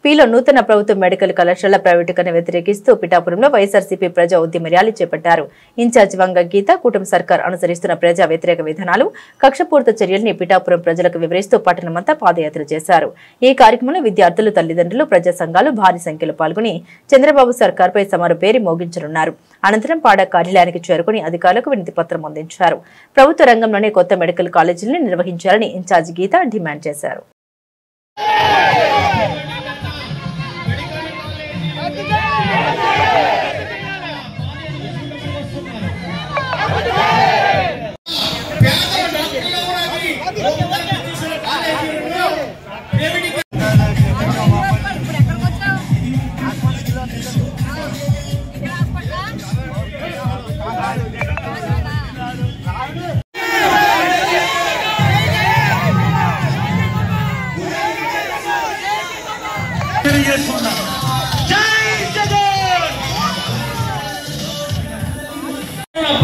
పీలో నూతన ప్రభుత్వ మెడికల్ కళాశాల ప్రైవేటీకరణ వ్యతిరేకిస్తూ పిఠాపురంలో వైఎస్ఆర్సీపీ ప్రజా ఉద్యమ ర్యాలీ చేపట్టారు. ఇన్ఛార్జ్ వంగ గీత కూటమి సర్కార్ అనుసరిస్తున్న ప్రజా వ్యతిరేక విధానాలు, కక్షపూరిత చర్యల్ని పిఠాపురం ప్రజలకు వివరిస్తూ పట్టణమంతా పాదయాత్ర చేశారు. ఈ కార్యక్రమంలో విద్యార్థులు, తల్లిదండ్రులు, ప్రజా సంఘాలు భారీ సంఖ్యలో పాల్గొని చంద్రబాబు సర్కార్పై సమర పేరి మోగించనున్నారు. అనంతరం పాడా కార్యాలయానికి చేరుకుని అధికారులకు వినతి పత్రం అందించారు. ప్రభుత్వ రంగంలోనే కొత్త మెడికల్ కాలేజీలను నిర్వహించాలని ఇన్ఛార్జ్ గీత డిమాండ్ చేశారు.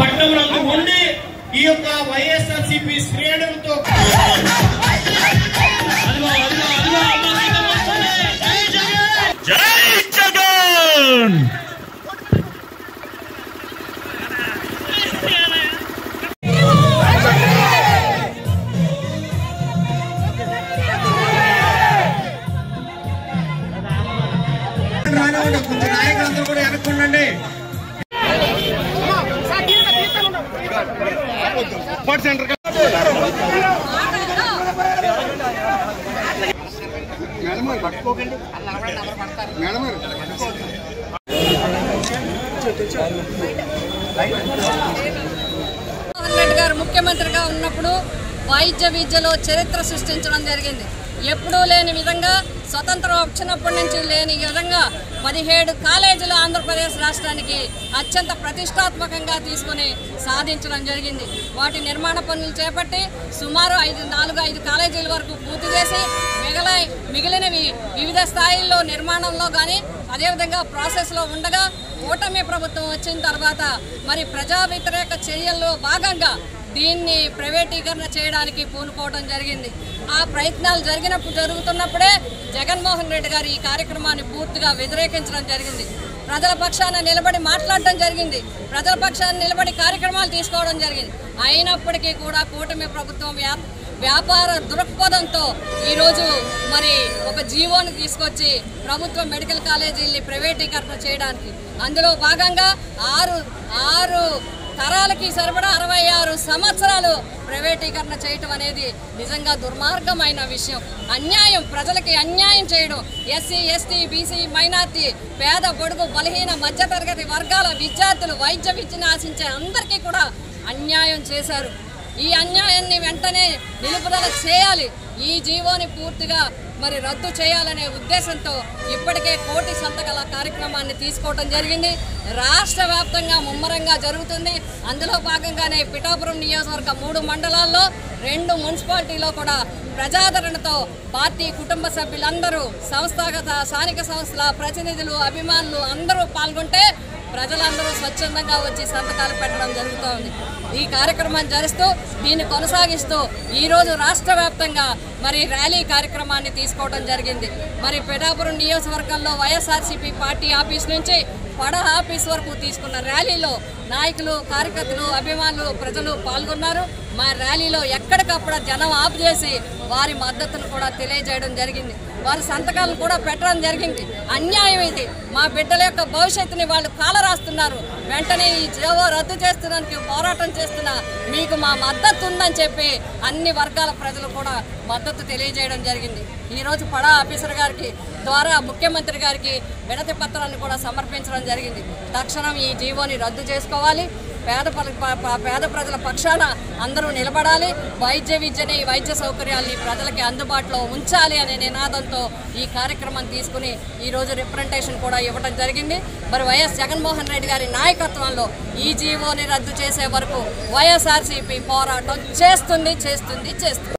పట్టణంలో ఉండి ఈ యొక్క వైఎస్ఆర్సీపీ శ్రేణులతో జై జగన్ నాయకులందరూ కూడా వెనక్కుండండి. రెడ్డి గారు ముఖ్యమంత్రిగా ఉన్నప్పుడు వైద్య విద్యలో చరిత్ర సృష్టించడం జరిగింది. ఎప్పుడూ లేని విధంగా స్వతంత్రం వచ్చినప్పటి నుంచి లేని విధంగా 17 కాలేజీలు ఆంధ్రప్రదేశ్ రాష్ట్రానికి అత్యంత ప్రతిష్టాత్మకంగా తీసుకుని సాధించడం జరిగింది. వాటి నిర్మాణ పనులు చేపట్టి సుమారు 4-5 కాలేజీల వరకు పూర్తి చేసి మిగిలినవి వివిధ స్థాయిల్లో నిర్మాణంలో కానీ అదేవిధంగా ప్రాసెస్లో ఉండగా కూటమి ప్రభుత్వం వచ్చిన తర్వాత మరి ప్రజా వ్యతిరేక చర్యల్లో భాగంగా దీన్ని ప్రైవేటీకరణ చేయడానికి పూనుకోవడం జరిగింది. ఆ ప్రయత్నాలు జరుగుతున్నప్పుడే జగన్మోహన్ రెడ్డి గారు ఈ కార్యక్రమాన్ని పూర్తిగా వ్యతిరేకించడం జరిగింది. ప్రజల పక్షాన నిలబడి మాట్లాడటం జరిగింది. ప్రజల పక్షాన నిలబడి కార్యక్రమాలు తీసుకోవడం జరిగింది. అయినప్పటికీ కూడా కూటమి ప్రభుత్వం వ్యాపార దృక్పథంతో ఈరోజు మరి ఒక జీవోను తీసుకొచ్చి ప్రభుత్వ మెడికల్ కాలేజీల్ని ప్రైవేటీకరణ చేయడానికి అందులో భాగంగా 6 తరాలకి సరిపడా 66 సంవత్సరాలు ప్రైవేటీకరణ చేయటం అనేది నిజంగా దుర్మార్గమైన విషయం. అన్యాయం, ప్రజలకి అన్యాయం చేయడం. ఎస్సీ, ఎస్టీ, బీసీ, మైనార్టీ, పేద, బడుగు, బలహీన, మధ్యతరగతి వర్గాల విద్యార్థులు, వైద్య విద్యను ఆశించే అందరికీ కూడా అన్యాయం చేశారు. ఈ అన్యాయాన్ని వెంటనే నిలుపుదల చేయాలి. ఈ జీవోని పూర్తిగా మరి రద్దు చేయాలనే ఉద్దేశంతో ఇప్పటికే 1 కోటి సంతకాల కార్యక్రమాన్ని తీసుకోవడం జరిగింది. రాష్ట్ర వ్యాప్తంగా ముమ్మరంగా జరుగుతుంది. అందులో భాగంగానే పిఠాపురం నియోజకవర్గ 3 మండలాల్లో 2 మున్సిపాలిటీలో కూడా ప్రజాదరణతో పార్టీ కుటుంబ సభ్యులందరూ, సంస్థాగత స్థానిక సంస్థల ప్రతినిధులు, అభిమానులు అందరూ పాల్గొంటే ప్రజలందరూ స్వచ్ఛందంగా వచ్చి సంతకాలు పెట్టడం జరుగుతోంది. ఈ కార్యక్రమాన్ని జరుస్తూ దీన్ని కొనసాగిస్తూ ఈరోజు రాష్ట్ర వ్యాప్తంగా మరి ర్యాలీ కార్యక్రమాన్ని తీసుకోవడం జరిగింది. మరి పిఠాపురం నియోజకవర్గంలో వైఎస్ఆర్సీపీ పార్టీ ఆఫీస్ నుంచి పడ ఆఫీస్ వరకు తీసుకున్న ర్యాలీలో నాయకులు, కార్యకర్తలు, అభిమానులు, ప్రజలు పాల్గొన్నారు. మా ర్యాలీలో ఎక్కడికప్పుడు జనం ఆఫ్ చేసి వారి మద్దతును కూడా తెలియజేయడం జరిగింది. వారి సంతకాలను కూడా పెట్టడం జరిగింది. అన్యాయం ఇది. మా బిడ్డల యొక్క భవిష్యత్తుని వాళ్ళు కాలరాస్తున్నారు. వెంటనే ఈ జీవో రద్దు చేస్తున్నందుకు పోరాటం చేస్తున్నా మీకు మా మద్దతు ఉందని చెప్పి అన్ని వర్గాల ప్రజలు కూడా మద్దతు తెలియజేయడం జరిగింది. ఈరోజు పడా ఆఫీసర్ గారికి ద్వారా ముఖ్యమంత్రి గారికి వినతి పత్రాన్ని కూడా సమర్పించడం జరిగింది. తక్షణం ఈ జీవోని రద్దు చేసుకోవాలి. పేద ప్రజల పక్షాన అందరూ నిలబడాలి. వైద్య విద్యని, వైద్య సౌకర్యాల్ని ప్రజలకి అందుబాటులో ఉంచాలి అనే నినాదంతో ఈ కార్యక్రమం తీసుకుని ఈరోజు రిప్రజెంటేషన్ కూడా ఇవ్వడం జరిగింది. మరి వైఎస్ జగన్మోహన్ రెడ్డి గారి నాయకత్వంలో ఈ జీవోని రద్దు చేసే వరకు వైఎస్ఆర్సీపీ పోరాటం చేస్తుంది.